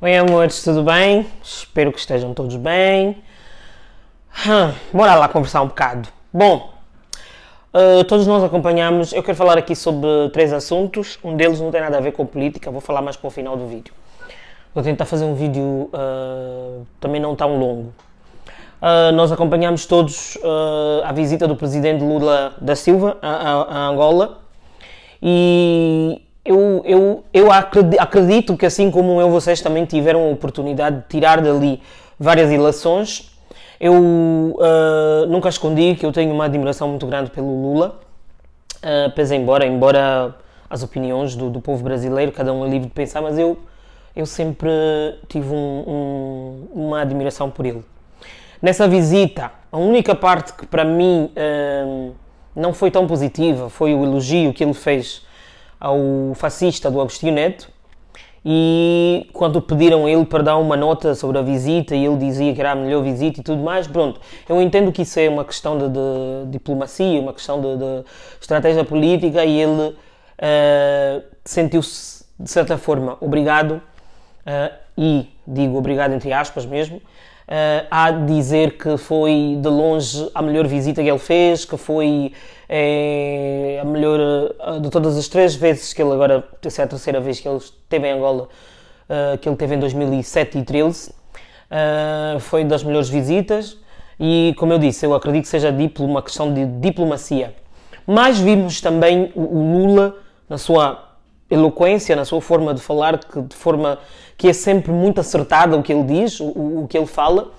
Oi amores, tudo bem? Espero que estejam todos bem. Bora lá conversar um bocado. Bom, todos nós acompanhamos, eu quero falar aqui sobre 3 assuntos. Um deles não tem nada a ver com política, vou falar mais para o final do vídeo. Vou tentar fazer um vídeo também não tão longo. Nós acompanhamos todos a visita do presidente Lula da Silva a Angola e eu acredito que, assim como vocês também tiveram a oportunidade de tirar dali várias ilações. Eu nunca escondi que eu tenho uma admiração muito grande pelo Lula, pese embora as opiniões do povo brasileiro, cada um é livre de pensar, mas eu sempre tive uma admiração por ele. Nessa visita, a única parte que para mim não foi tão positiva foi o elogio que ele fez ao fascista do Agostinho Neto, e quando pediram a ele para dar uma nota sobre a visita e ele dizia que era a melhor visita e tudo mais, pronto, eu entendo que isso é uma questão de diplomacia, uma questão de estratégia política, e ele sentiu-se de certa forma obrigado, e digo obrigado entre aspas mesmo, a dizer que foi de longe a melhor visita que ele fez, que foi a melhor de todas as 3 vezes que ele agora, essa é a 3ª vez que ele esteve em Angola, que ele teve em 2007 e 2013, foi das melhores visitas, e como eu disse, eu acredito que seja uma questão de diplomacia. Mas vimos também o Lula na sua eloquência, na sua forma de falar, de forma que é sempre muito acertada o que ele diz, o que ele fala,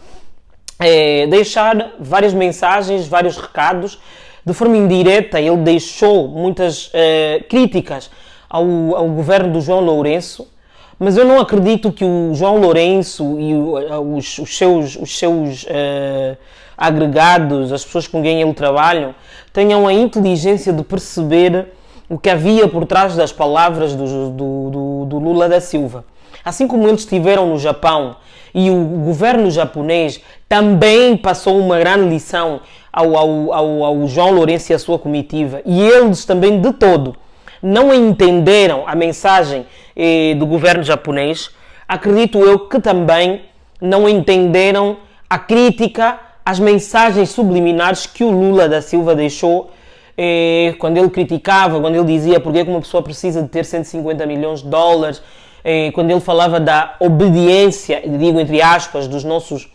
deixar várias mensagens, vários recados, de forma indireta. Ele deixou muitas críticas ao governo do João Lourenço, mas eu não acredito que o João Lourenço e os seus agregados, as pessoas com quem ele trabalha, tenham a inteligência de perceber o que havia por trás das palavras do Lula da Silva. Assim como eles estiveram no Japão e o governo japonês também passou uma grande lição ao João Lourenço e à sua comitiva, e eles também de todo não entenderam a mensagem do governo japonês, acredito eu que também não entenderam a crítica, as mensagens subliminares que o Lula da Silva deixou quando ele criticava, quando ele dizia porque é que uma pessoa precisa de ter 150 milhões de dólares, quando ele falava da obediência, digo entre aspas, dos nossos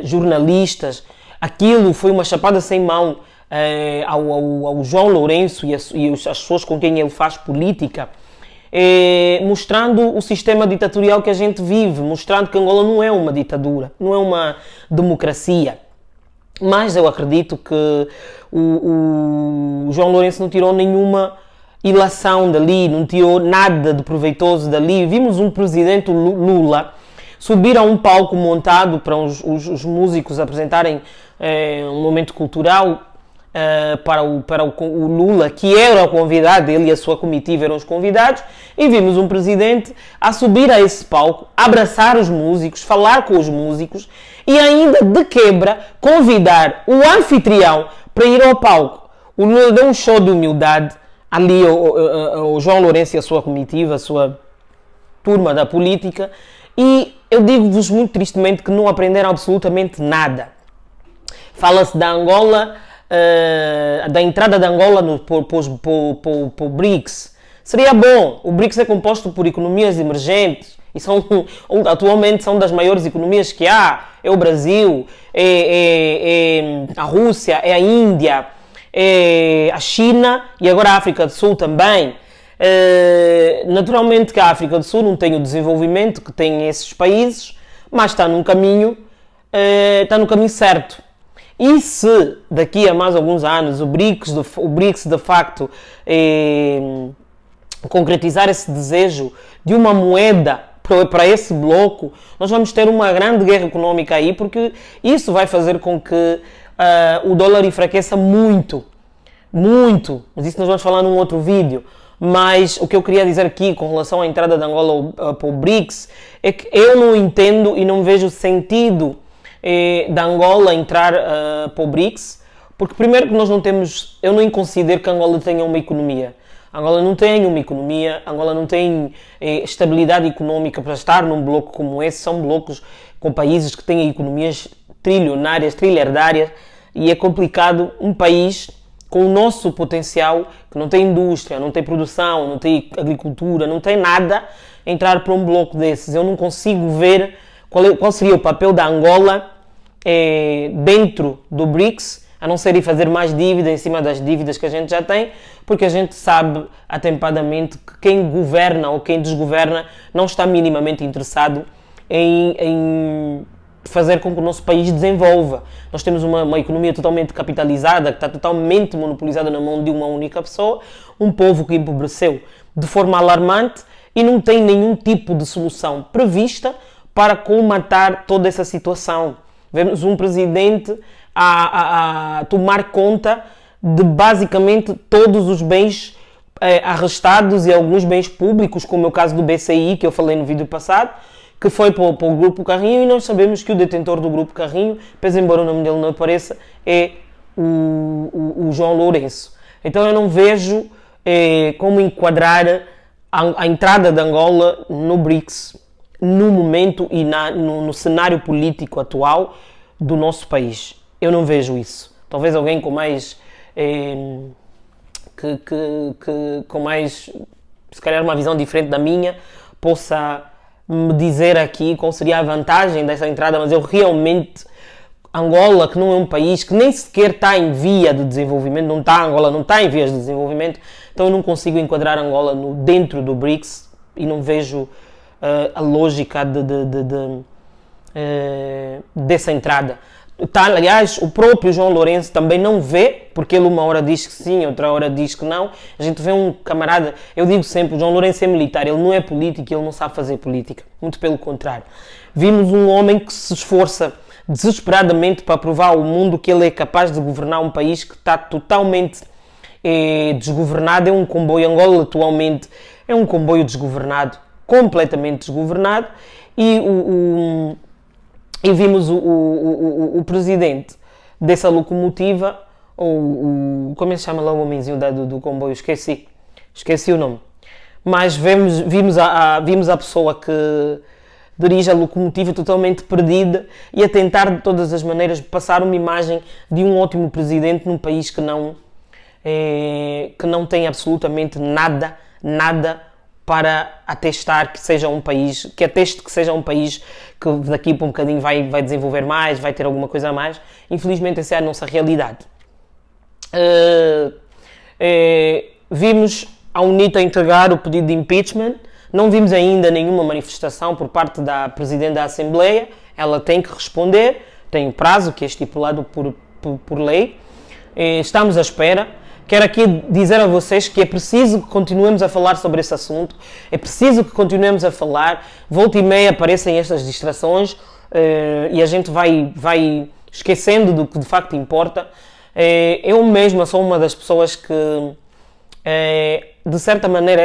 jornalistas. Aquilo foi uma chapada sem mão ao João Lourenço e as pessoas com quem ele faz política, mostrando o sistema ditatorial que a gente vive, mostrando que Angola não é uma ditadura, não é uma democracia. Mas eu acredito que o João Lourenço não tirou nenhuma ilação dali, não tirou nada de proveitoso dali. Vimos um presidente Lula subir a um palco montado para os músicos apresentarem um momento cultural para o Lula, que era o convidado, ele e a sua comitiva eram os convidados, e vimos um presidente a subir a esse palco, abraçar os músicos, falar com os músicos e ainda de quebra convidar o anfitrião para ir ao palco. O Lula deu um show de humildade ali ao João Lourenço e a sua comitiva, a sua turma da política, e eu digo-vos muito tristemente que não aprenderam absolutamente nada. Fala-se da Angola, da entrada da Angola para o BRICS. Seria bom. O BRICS é composto por economias emergentes e atualmente são das maiores economias que há. É o Brasil, é a Rússia, é a Índia, é a China e agora a África do Sul também. Naturalmente que a África do Sul não tem o desenvolvimento que têm esses países, mas está no caminho certo. E se daqui a mais alguns anos o BRICS de facto concretizar esse desejo de uma moeda para esse bloco, nós vamos ter uma grande guerra económica aí, porque isso vai fazer com que o dólar enfraqueça muito, mas isso nós vamos falar num outro vídeo. Mas o que eu queria dizer aqui com relação à entrada de Angola para o BRICS é que eu não entendo e não vejo sentido da Angola entrar para o BRICS, porque primeiro que nós não temos, eu nem considero que Angola tenha uma economia. Angola não tem uma economia, Angola não tem estabilidade económica para estar num bloco como esse. São blocos com países que têm economias trilionárias, trilhardárias, e é complicado um país com o nosso potencial, que não tem indústria, não tem produção, não tem agricultura, não tem nada, entrar para um bloco desses. Eu não consigo ver qual seria o papel da Angola dentro do BRICS, a não ser ir fazer mais dívida em cima das dívidas que a gente já tem, porque a gente sabe atempadamente que quem governa ou quem desgoverna não está minimamente interessado em fazer com que o nosso país desenvolva. Nós temos uma economia totalmente capitalizada, que está totalmente monopolizada na mão de uma única pessoa, um povo que empobreceu de forma alarmante e não tem nenhum tipo de solução prevista para colmatar toda essa situação. Vemos um presidente a tomar conta de basicamente todos os bens arrestados e alguns bens públicos, como é o caso do BCI, que eu falei no vídeo passado, que foi para o Grupo Carrinho, e nós sabemos que o detentor do Grupo Carrinho, pese embora o nome dele não apareça, é o João Lourenço. Então eu não vejo como enquadrar a entrada de Angola no BRICS no momento e no cenário político atual do nosso país. Eu não vejo isso. Talvez alguém com mais com mais, se calhar, uma visão diferente da minha, possa me dizer aqui qual seria a vantagem dessa entrada, mas eu realmente, Angola, que não é um país que nem sequer está em via de desenvolvimento, Angola não está em vias de desenvolvimento, então eu não consigo enquadrar Angola dentro do BRICS e não vejo a lógica dessa entrada. Aliás, o próprio João Lourenço também não vê, porque ele uma hora diz que sim, outra hora diz que não. A gente vê um camarada, eu digo sempre, o João Lourenço é militar, ele não é político, ele não sabe fazer política, muito pelo contrário. Vimos um homem que se esforça desesperadamente para provar ao mundo que ele é capaz de governar um país que está totalmente desgovernado. É um comboio, Angola atualmente é um comboio desgovernado, completamente desgovernado, e vimos o presidente dessa locomotiva, como é que se chama lá o homenzinho do comboio? Esqueci o nome. Mas vimos a pessoa que dirige a locomotiva totalmente perdida e a tentar de todas as maneiras passar uma imagem de um ótimo presidente num país que não tem absolutamente nada para atestar que seja um país, que ateste que seja um país que daqui para um bocadinho vai desenvolver mais, vai ter alguma coisa a mais. Infelizmente essa é a nossa realidade. Vimos a UNITA entregar o pedido de impeachment, não vimos ainda nenhuma manifestação por parte da Presidente da Assembleia, ela tem que responder, tem um prazo que é estipulado por lei, estamos à espera. Quero aqui dizer a vocês que é preciso que continuemos a falar sobre esse assunto, é preciso que continuemos a falar, volta e meia aparecem estas distrações e a gente vai esquecendo do que de facto importa. Eu mesma sou uma das pessoas que, de certa maneira,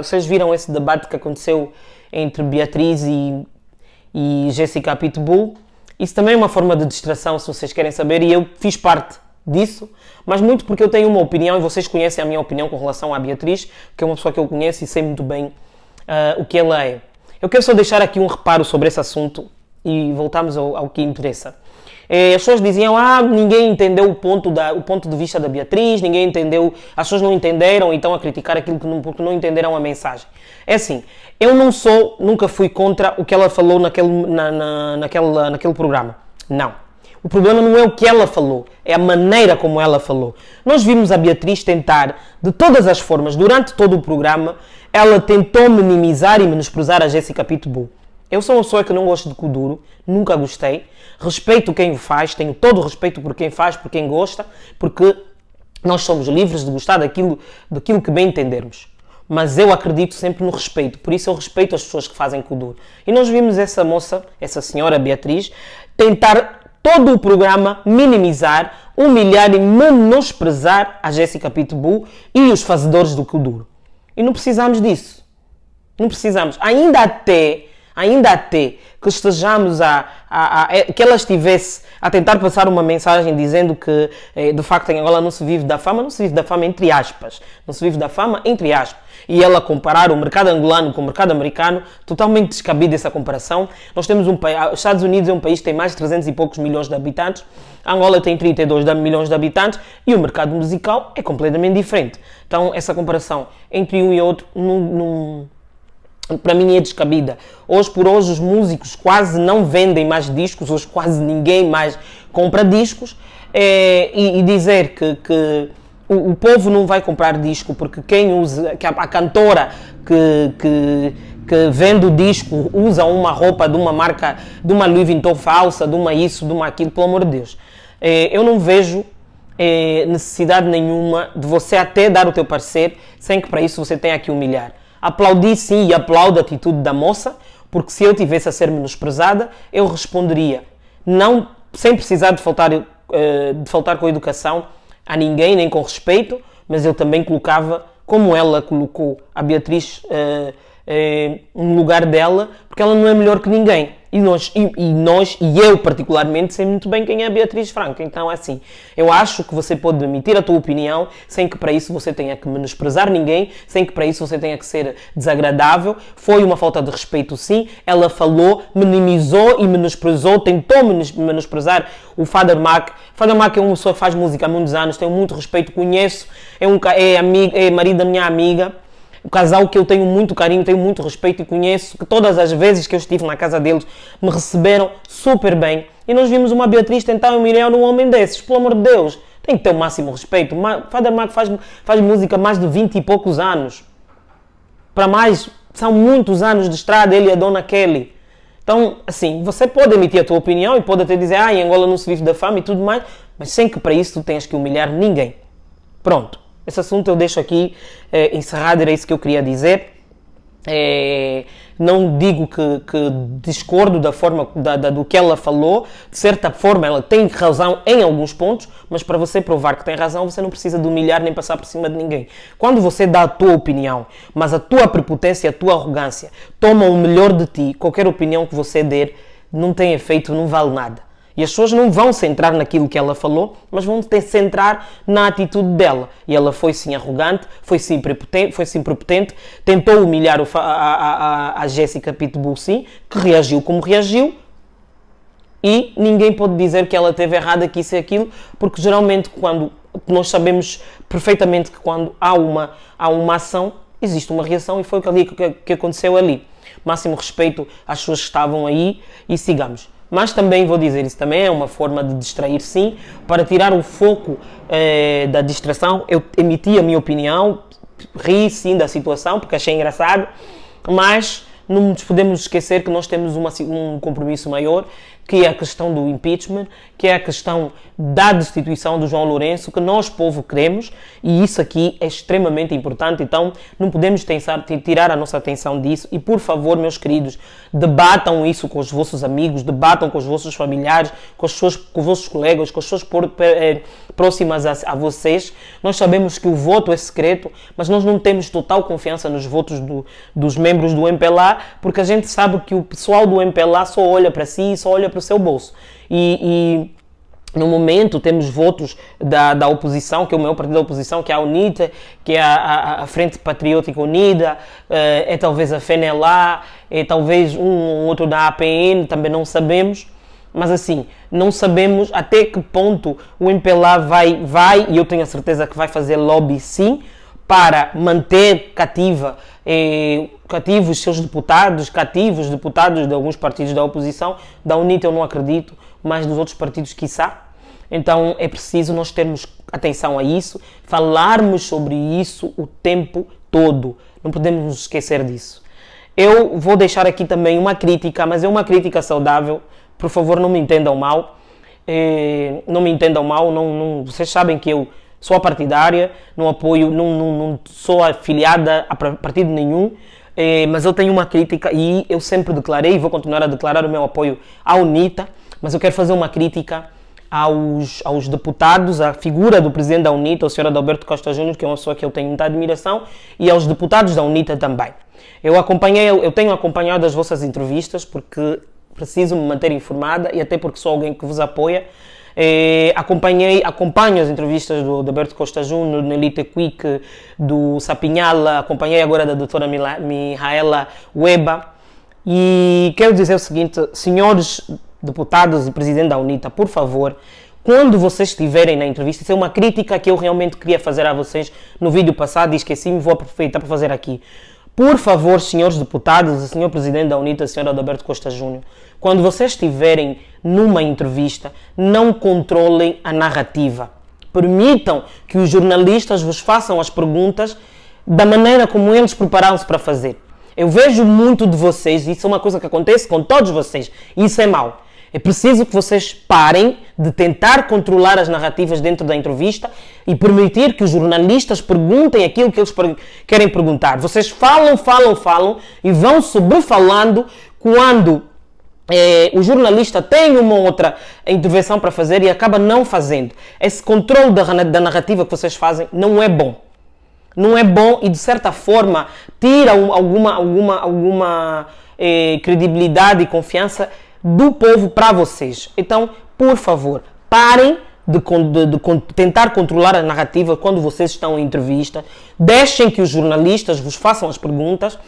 vocês viram esse debate que aconteceu entre Beatriz e Jéssica Pitbull. Isso também é uma forma de distração, se vocês querem saber, e eu fiz parte disso, mas muito porque eu tenho uma opinião, e vocês conhecem a minha opinião com relação à Beatriz, que é uma pessoa que eu conheço e sei muito bem o que ela é. Eu quero só deixar aqui um reparo sobre esse assunto e voltamos ao que interessa. As pessoas diziam, ninguém entendeu o ponto de vista da Beatriz, ninguém entendeu, as pessoas não entenderam e estão a criticar aquilo porque não entenderam a mensagem. É assim, eu nunca fui contra o que ela falou naquele programa. Não. O problema não é o que ela falou, é a maneira como ela falou. Nós vimos a Beatriz tentar, de todas as formas, durante todo o programa, ela tentou minimizar e menosprezar a Jéssica Pitbull. Eu sou uma pessoa que não gosto de Kuduro, nunca gostei. Respeito quem o faz, tenho todo o respeito por quem faz, por quem gosta, porque nós somos livres de gostar daquilo que bem entendermos. Mas eu acredito sempre no respeito, por isso eu respeito as pessoas que fazem Kuduro. E nós vimos essa moça, essa senhora Beatriz, tentar todo o programa minimizar, humilhar e menosprezar a Jéssica Pitbull e os fazedores do Kuduro. E não precisamos disso. Não precisamos. Ainda até ainda até que estejamos que ela estivesse a tentar passar uma mensagem dizendo que, de facto, em Angola não se vive da fama, não se vive da fama entre aspas, não se vive da fama entre aspas. E ela comparar o mercado angolano com o mercado americano, totalmente descabida essa comparação. Nós temos os Estados Unidos é um país que tem mais de 300 e poucos milhões de habitantes, a Angola tem 32 milhões de habitantes e o mercado musical é completamente diferente. Então, essa comparação entre um e outro para mim é descabida. Hoje por hoje os músicos quase não vendem mais discos, hoje quase ninguém mais compra discos, e dizer que o povo não vai comprar disco porque quem usa, que a cantora que vende o disco usa uma roupa de uma marca, de uma Louis Vuitton falsa, de uma isso, de uma aquilo, pelo amor de Deus. Eu não vejo necessidade nenhuma de você até dar o teu parecer sem que para isso você tenha que humilhar. Aplaudi sim e aplaudo a atitude da moça, porque se eu tivesse a ser menosprezada, eu responderia, não, sem precisar de faltar com educação a ninguém, nem com respeito, mas eu também colocava, como ela colocou a Beatriz no lugar dela, porque ela não é melhor que ninguém. E eu particularmente sei muito bem quem é a Beatriz Franco. Então é assim, eu acho que você pode emitir a tua opinião sem que para isso você tenha que menosprezar ninguém, sem que para isso você tenha que ser desagradável. Foi uma falta de respeito sim, ela falou, minimizou e menosprezou, tentou menosprezar o Father Mac. Father Mac é uma pessoa que faz música há muitos anos, tenho muito respeito, conheço, é marido da minha amiga. Um casal que eu tenho muito carinho, tenho muito respeito e conheço, que todas as vezes que eu estive na casa deles me receberam super bem. E nós vimos uma Beatriz tentar humilhar num homem desses, pelo amor de Deus. Tem que ter o máximo respeito. Father Mac faz música há mais de 20 e poucos anos. Para mais, são muitos anos de estrada, ele e a Dona Kelly. Então, assim, você pode emitir a tua opinião e pode até dizer, em Angola não se vive da fama e tudo mais, mas sem que para isso tu tenhas que humilhar ninguém. Pronto. Esse assunto eu deixo aqui encerrado, era isso que eu queria dizer. Não digo que discordo da forma do que ela falou, de certa forma ela tem razão em alguns pontos, mas para você provar que tem razão, você não precisa de humilhar nem passar por cima de ninguém. Quando você dá a tua opinião, mas a tua prepotência, a tua arrogância tomam o melhor de ti, qualquer opinião que você der não tem efeito, não vale nada. E as pessoas não vão centrar naquilo que ela falou, mas vão centrar na atitude dela. E ela foi sim arrogante, foi sim prepotente, tentou humilhar a Jéssica Pitbull sim, que reagiu como reagiu, e ninguém pode dizer que ela esteve errada, que isso e aquilo, porque geralmente quando nós sabemos perfeitamente que quando há uma ação, existe uma reação, e foi o que aconteceu ali. Máximo respeito às pessoas que estavam aí e sigamos. Mas também vou dizer, isso também é uma forma de distrair sim, para tirar o foco da distração. Eu emiti a minha opinião, ri sim da situação, porque achei engraçado, mas não nos podemos esquecer que nós temos um compromisso maior, que é a questão do impeachment, que é a questão da destituição do João Lourenço, que nós, povo, queremos, e isso aqui é extremamente importante, então não podemos tirar a nossa atenção disso, e por favor, meus queridos, debatam isso com os vossos amigos, debatam com os vossos familiares, com os vossos colegas, com as pessoas próximas a vocês. Nós sabemos que o voto é secreto, mas nós não temos total confiança nos votos dos membros do MPLA, porque a gente sabe que o pessoal do MPLA só olha para si e só olha para o seu bolso. E no momento temos votos da oposição, que é o maior partido da oposição, que é a UNITA, que é a Frente Patriótica Unida, é talvez a FNLA, é talvez um outro da APN, também não sabemos. Mas assim, não sabemos até que ponto o MPLA vai, e eu tenho a certeza que vai fazer lobby sim, para manter cativos seus deputados, cativos deputados de alguns partidos da oposição. Da UNITA eu não acredito, mas dos outros partidos quiçá. Então é preciso nós termos atenção a isso, falarmos sobre isso o tempo todo. Não podemos nos esquecer disso. Eu vou deixar aqui também uma crítica, mas é uma crítica saudável. Por favor, não me entendam mal. Não me entendam mal. Vocês sabem que eu sou partidária, não apoio, não sou afiliada a partido nenhum, mas eu tenho uma crítica e eu sempre declarei e vou continuar a declarar o meu apoio à UNITA, mas eu quero fazer uma crítica aos deputados, à figura do presidente da UNITA, o Sr. Adalberto Costa Júnior, que é uma pessoa que eu tenho muita admiração, e aos deputados da UNITA também. Eu tenho acompanhado as vossas entrevistas porque preciso me manter informada e até porque sou alguém que vos apoia. Acompanho as entrevistas do Alberto Costa Júnior, do Elite Quick, do Sapinhala, acompanhei agora da doutora Mihaela Weba. E quero dizer o seguinte, senhores deputados e presidente da UNITA, por favor, quando vocês estiverem na entrevista, isso é uma crítica que eu realmente queria fazer a vocês no vídeo passado e esqueci-me, vou aproveitar para fazer aqui. Por favor, senhores deputados e senhor presidente da UNITA, senhor Alberto Costa Júnior, quando vocês estiverem numa entrevista, não controlem a narrativa. Permitam que os jornalistas vos façam as perguntas da maneira como eles prepararam-se para fazer. Eu vejo muito de vocês, isso é uma coisa que acontece com todos vocês, e isso é mau. É preciso que vocês parem de tentar controlar as narrativas dentro da entrevista e permitir que os jornalistas perguntem aquilo que eles querem perguntar. Vocês falam e vão sobrefalando quando o jornalista tem uma outra intervenção para fazer e acaba não fazendo. Esse controle da narrativa que vocês fazem não é bom. Não é bom e, de certa forma, tira alguma credibilidade e confiança do povo para vocês. Então, por favor, parem de tentar controlar a narrativa quando vocês estão em entrevista. Deixem que os jornalistas vos façam as perguntas.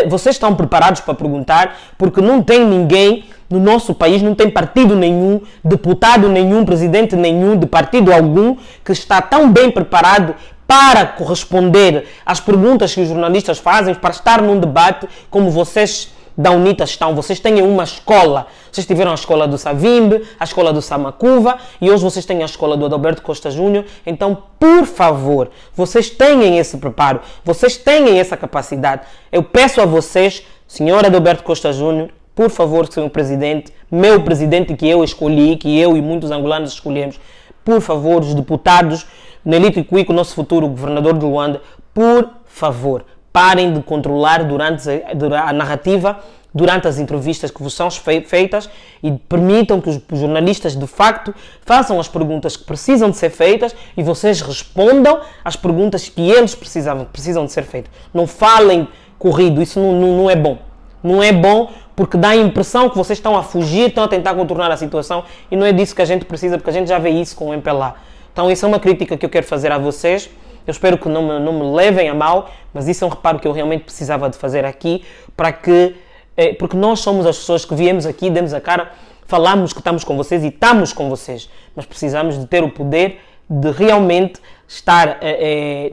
Vocês estão preparados para perguntar, porque não tem ninguém no nosso país, não tem partido nenhum, deputado nenhum, presidente nenhum, de partido algum, que está tão bem preparado para corresponder às perguntas que os jornalistas fazem, para estar num debate como vocês da UNITA estão. Vocês têm uma escola. Vocês tiveram a escola do Savimbi, a escola do Samacuva e hoje vocês têm a escola do Adalberto Costa Júnior. Então, por favor, vocês tenham esse preparo, vocês tenham essa capacidade. Eu peço a vocês, senhor Adalberto Costa Júnior, por favor, senhor presidente, meu presidente que eu escolhi, que eu e muitos angolanos escolhemos, por favor, os deputados, Nelito Cuico, nosso futuro governador de Luanda, por favor, parem de controlar durante a narrativa, durante as entrevistas que vos são feitas e permitam que os jornalistas, de facto, façam as perguntas que precisam de ser feitas e vocês respondam às perguntas que eles precisam de ser feitas. Não falem corrido, isso não é bom. Não é bom porque dá a impressão que vocês estão a fugir, estão a tentar contornar a situação e não é disso que a gente precisa, porque a gente já vê isso com o MPLA. Então, isso é uma crítica que eu quero fazer a vocês. Eu espero que não me levem a mal, mas isso é um reparo que eu realmente precisava de fazer aqui, porque nós somos as pessoas que viemos aqui, demos a cara, falamos que estamos com vocês e estamos com vocês, mas precisamos de ter o poder de realmente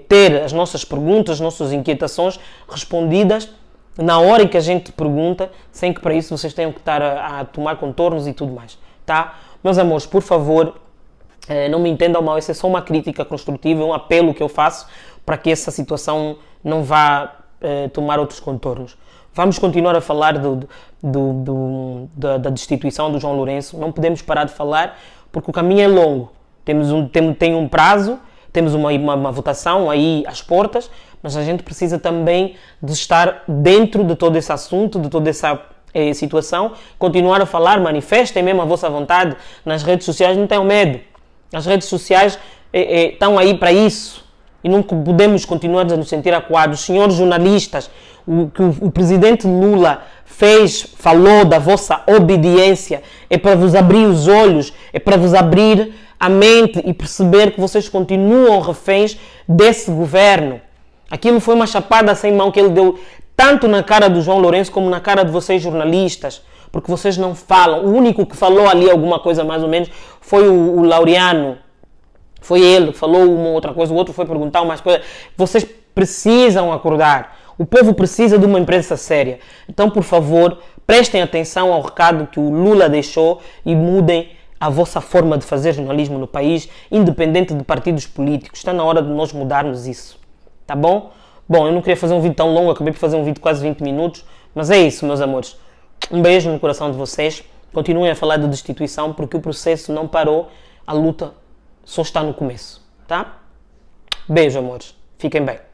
ter as nossas perguntas, as nossas inquietações respondidas na hora em que a gente pergunta, sem que para isso vocês tenham que estar a tomar contornos e tudo mais, tá? Meus amores, por favor, não me entendam mal, isso é só uma crítica construtiva, um apelo que eu faço para que essa situação não vá tomar outros contornos. Vamos continuar a falar da destituição do João Lourenço, não podemos parar de falar porque o caminho é longo, tem um prazo, temos uma votação aí às portas, mas a gente precisa também de estar dentro de todo esse assunto, de toda essa situação, continuar a falar, manifestem mesmo a vossa vontade nas redes sociais, não tenham medo. As redes sociais estão aí para isso e não podemos continuar a nos sentir acuados. Senhores jornalistas, o que o presidente Lula falou da vossa obediência é para vos abrir os olhos, é para vos abrir a mente e perceber que vocês continuam reféns desse governo. Aquilo foi uma chapada sem mão que ele deu tanto na cara do João Lourenço como na cara de vocês jornalistas. Porque vocês não falam. O único que falou ali alguma coisa mais ou menos foi o Laureano. Foi ele que falou uma outra coisa, o outro foi perguntar umas coisas. Vocês precisam acordar. O povo precisa de uma imprensa séria. Então, por favor, prestem atenção ao recado que o Lula deixou e mudem a vossa forma de fazer jornalismo no país, independente de partidos políticos. Está na hora de nós mudarmos isso. Tá bom? Bom, eu não queria fazer um vídeo tão longo, acabei de fazer um vídeo de quase 20 minutos, mas é isso, meus amores. Um beijo no coração de vocês. Continuem a falar de destituição porque o processo não parou. A luta só está no começo, tá? Beijo, amores. Fiquem bem.